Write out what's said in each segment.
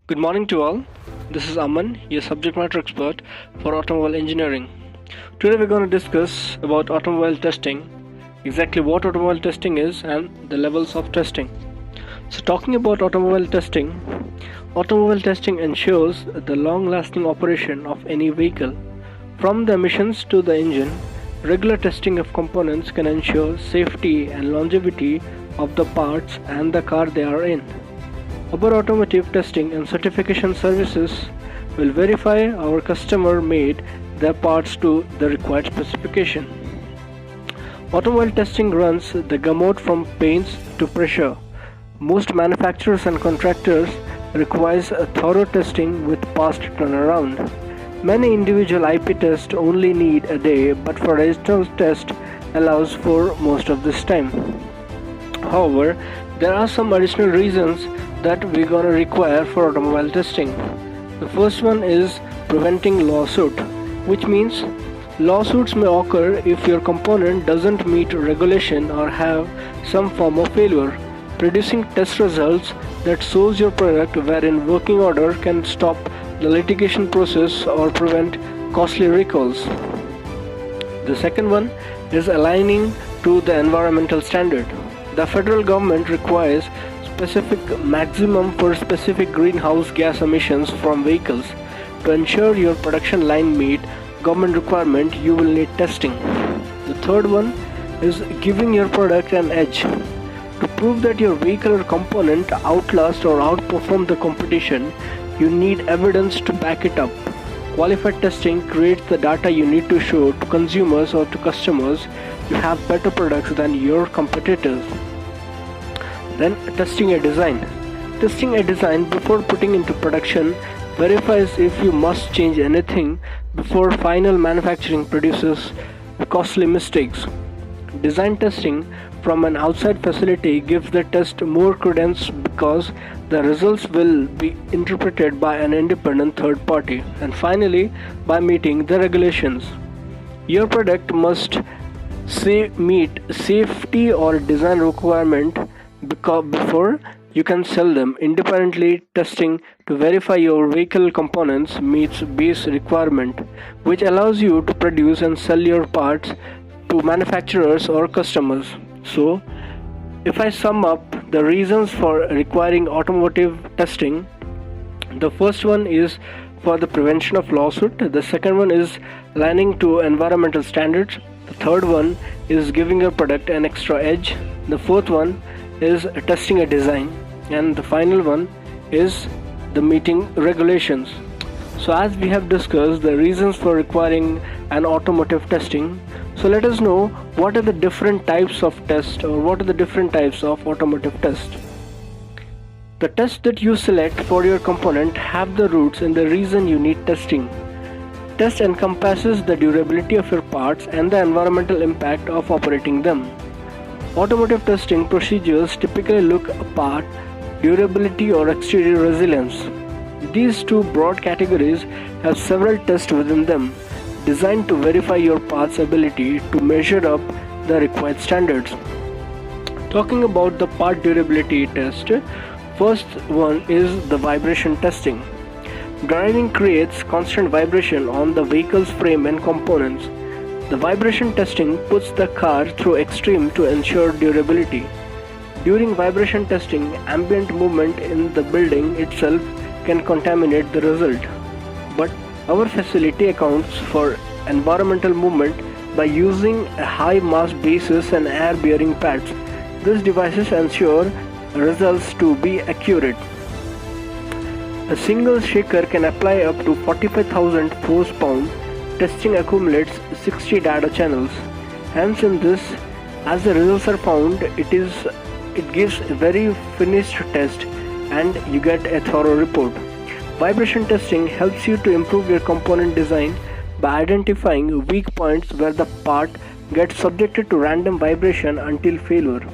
Good morning to all. This is Aman, your subject matter expert for automobile engineering. Today we're going to discuss about automobile testing, exactly what automobile testing is and the levels of testing. So talking about automobile testing ensures the long-lasting operation of any vehicle. From the emissions to the engine, regular testing of components can ensure safety and longevity of the parts and the car they are in. Our automotive testing and certification services will verify our customer made their parts to the required specification. Automobile testing runs the gamut from paints to pressure. Most manufacturers and contractors requires a thorough testing with fast turnaround. Many individual IP tests only need a day, but for registered test allows for most of this time. However, there are some additional reasons that we're going to require for automobile testing. The first one is preventing lawsuit, which means lawsuits may occur if your component doesn't meet regulation or have some form of failure. Producing test results that shows your product were in working order can stop the litigation process or prevent costly recalls. The second one is aligning to the environmental standard. The federal government requires specific maximum for specific greenhouse gas emissions from vehicles. To ensure your production line meet government requirement, you will need testing. The third one is giving your product an edge. To prove that your vehicle or component outlast or outperform the competition, you need evidence to back it up. Qualified testing creates the data you need to show to consumers or to customers you have better products than your competitors. Then testing a design. Testing a design before putting into production verifies if you must change anything before final manufacturing produces costly mistakes. Design testing from an outside facility gives the test more credence because the results will be interpreted by an independent third party. And finally, by meeting the regulations. Your product must meet safety or design requirement before you can sell them. Independently testing to verify your vehicle components meets base requirement, which allows you to produce and sell your parts to manufacturers or customers. So, if I sum up the reasons for requiring automotive testing, the first one is for the prevention of lawsuit, the second one is aligning to environmental standards, the third one is giving your product an extra edge, the fourth one is testing a design, and the final one is the meeting regulations. So as we have discussed the reasons for requiring an automotive testing, so let us know what are the different types of test or what are the different types of automotive test. The test that you select for your component have the roots in the reason you need testing. Test encompasses the durability of your parts and the environmental impact of operating them. Automotive testing procedures typically look at durability or exterior resilience. These two broad categories have several tests within them, designed to verify your part's ability to measure up the required standards. Talking about the part durability test, first one is the vibration testing. Driving creates constant vibration on the vehicle's frame and components. The vibration testing puts the car through extreme to ensure durability. During vibration testing, ambient movement in the building itself can contaminate the result. But our facility accounts for environmental movement by using a high mass bases and air bearing pads. These devices ensure results to be accurate. A single shaker can apply up to 45,000 force pound. Testing accumulates 60 data channels. Hence in this, as the results are found, it gives a very finished test and you get a thorough report. Vibration testing helps you to improve your component design by identifying weak points where the part gets subjected to random vibration until failure.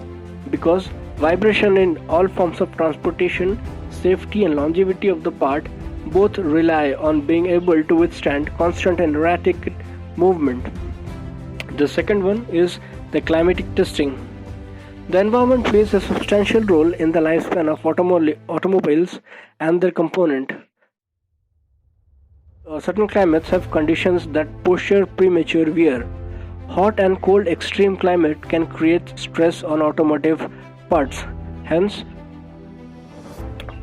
Because vibration in all forms of transportation, safety and longevity of the part both rely on being able to withstand constant and erratic movement. The second one is the climatic testing. The environment plays a substantial role in the lifespan of automobiles and their component. Certain climates have conditions that posture premature wear. Hot and cold extreme climate can create stress on automotive parts. Hence,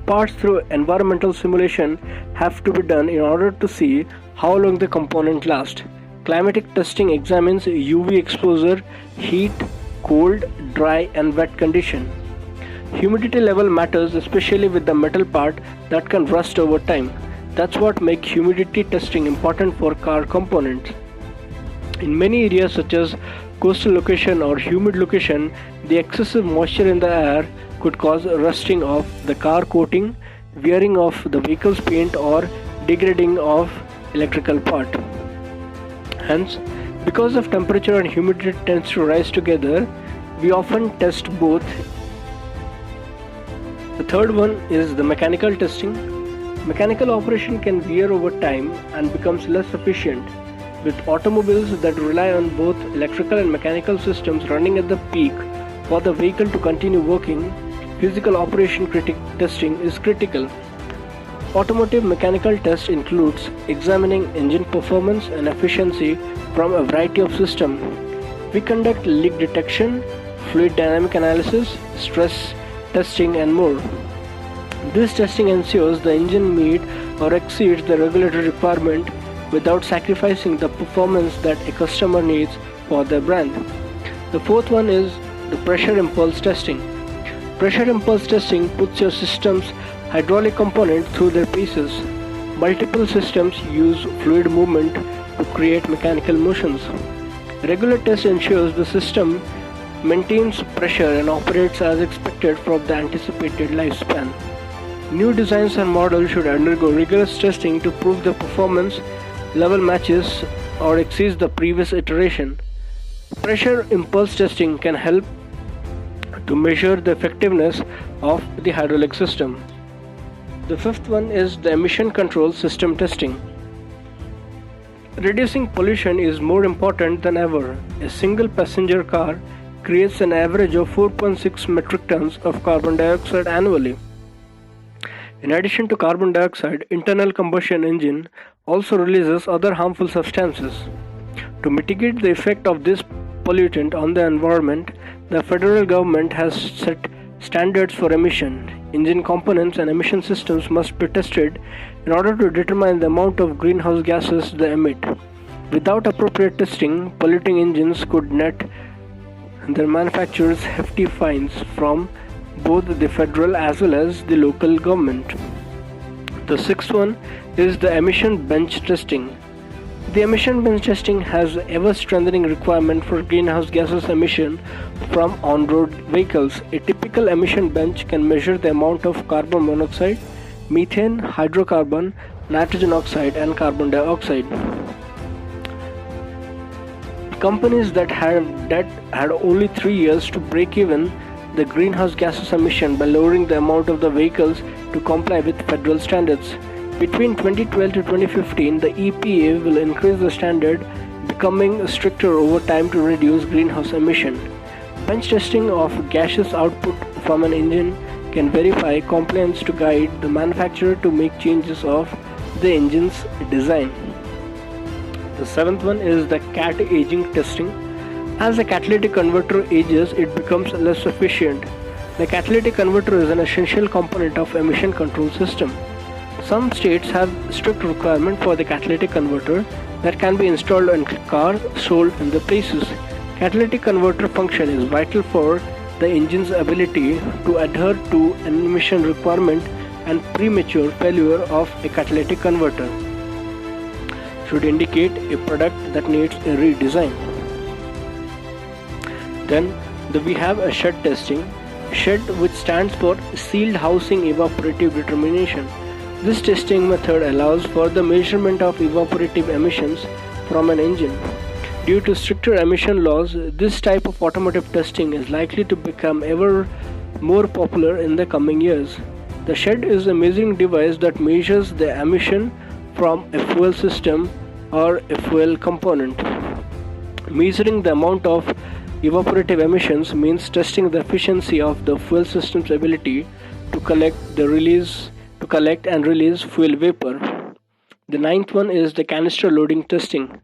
parts through environmental simulation have to be done in order to see how long the component lasts. Climatic testing examines UV exposure, heat, cold, dry and wet condition. Humidity level matters especially with the metal part that can rust over time. That's what makes humidity testing important for car components. In many areas such as coastal location or humid location, the excessive moisture in the air could cause rusting of the car coating, wearing of the vehicle's paint or degrading of electrical part. Hence, because of temperature and humidity tends to rise together, we often test both. The third one is the mechanical testing. Mechanical operation can wear over time and becomes less efficient. With automobiles that rely on both electrical and mechanical systems running at the peak for the vehicle to continue working, physical operation testing is critical. Automotive mechanical test includes examining engine performance and efficiency from a variety of systems. We conduct leak detection, fluid dynamic analysis, stress testing and more. This testing ensures the engine meets or exceeds the regulatory requirement without sacrificing the performance that a customer needs for their brand. The fourth one is the pressure impulse testing. Pressure impulse testing puts your system's hydraulic component through their paces. Multiple systems use fluid movement to create mechanical motions. Regular test ensures the system maintains pressure and operates as expected from the anticipated lifespan. New designs and models should undergo rigorous testing to prove the performance level matches or exceeds the previous iteration. Pressure impulse testing can help to measure the effectiveness of the hydraulic system. The fifth one is the emission control system testing. Reducing pollution is more important than ever. A single passenger car creates an average of 4.6 metric tons of carbon dioxide annually. In addition to carbon dioxide, internal combustion engine also releases other harmful substances. To mitigate the effect of this pollutant on the environment, the federal government has set standards for emission. Engine components and emission systems must be tested in order to determine the amount of greenhouse gases they emit. Without appropriate testing, polluting engines could net their manufacturers hefty fines from both the federal as well as the local government. The sixth one is the emission bench testing. The emission bench testing has ever strengthening requirement for greenhouse gases emission from on-road vehicles. A typical emission bench can measure the amount of carbon monoxide, methane, hydrocarbon, nitrogen oxide and carbon dioxide. Companies that had only 3 years to break even the greenhouse gases emission by lowering the amount of the vehicles to comply with federal standards. Between 2012 to 2015, the EPA will increase the standard, becoming stricter over time to reduce greenhouse emission. Bench testing of gaseous output from an engine can verify compliance to guide the manufacturer to make changes of the engine's design. The seventh one is the CAT aging testing. As the catalytic converter ages, it becomes less efficient. The catalytic converter is an essential component of emission control system. Some states have strict requirement for the catalytic converter that can be installed on cars sold in the places. Catalytic converter function is vital for the engine's ability to adhere to an emission requirement, and premature failure of a catalytic converter should indicate a product that needs a redesign. Then we have a shed testing. Shed, which stands for sealed housing evaporative determination. This testing method allows for the measurement of evaporative emissions from an engine. Due to stricter emission laws, this type of automotive testing is likely to become ever more popular in the coming years. The shed is a measuring device that measures the emission from a fuel system or a fuel component. Measuring the amount of evaporative emissions means testing the efficiency of the fuel system's ability to collect and release fuel vapor. The ninth one is the canister loading testing.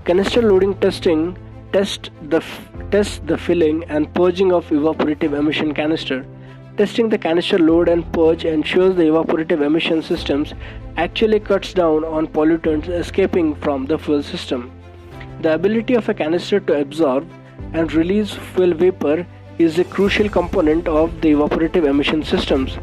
Canister loading testing tests the filling and purging of evaporative emission canister. Testing the canister load and purge ensures the evaporative emission systems actually cuts down on pollutants escaping from the fuel system. The ability of a canister to absorb and release fuel vapor is a crucial component of the evaporative emission systems.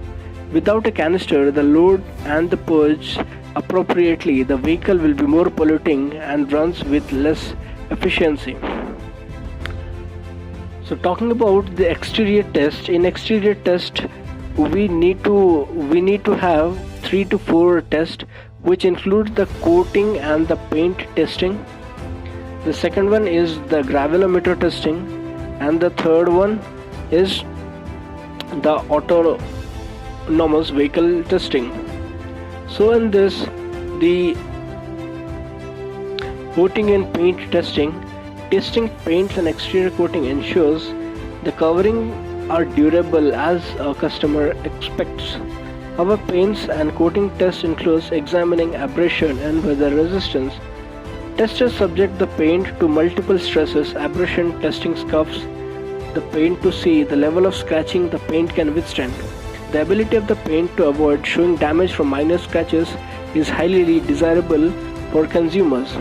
Without a canister, the load and the purge appropriately, the vehicle will be more polluting and runs with less efficiency. So talking about the exterior test, in exterior test we need to have 3 to 4 tests, which include the coating and the paint testing. The second one is the gravelometer testing, and the third one is the autonomous vehicle testing. So in this, the coating and paint testing paints and exterior coating ensures the covering are durable as a customer expects. Our paints and coating test includes examining abrasion and weather resistance. Testers subject the paint to multiple stresses. Abrasion testing scuffs the paint to see the level of scratching the paint can withstand. The ability of the paint to avoid showing damage from minor scratches is highly desirable for consumers.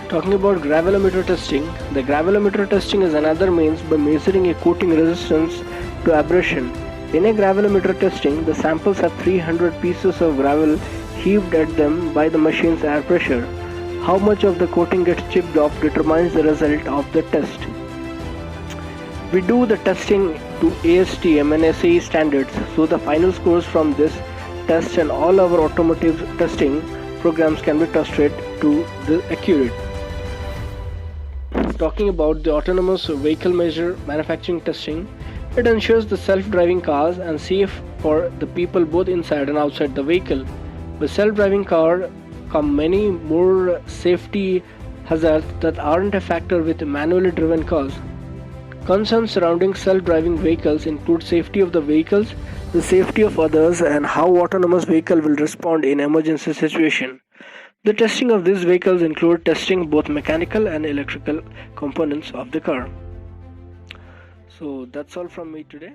Talking about gravelometer testing, the gravelometer testing is another means by measuring a coating resistance to abrasion. In a gravelometer testing, the samples have 300 pieces of gravel heaved at them by the machine's air pressure. How much of the coating gets chipped off determines the result of the test. We do the testing to ASTM and SAE standards, so the final scores from this test and all our automotive testing programs can be trusted to the accurate. Talking about the autonomous vehicle manufacturing testing, it ensures the self-driving cars and safe for the people both inside and outside the vehicle. With self-driving car come many more safety hazards that aren't a factor with manually driven cars. Concerns surrounding self-driving vehicles include safety of the vehicles, the safety of others, and how autonomous vehicle will respond in emergency situation. The testing of these vehicles include testing both mechanical and electrical components of the car. So that's all from me today.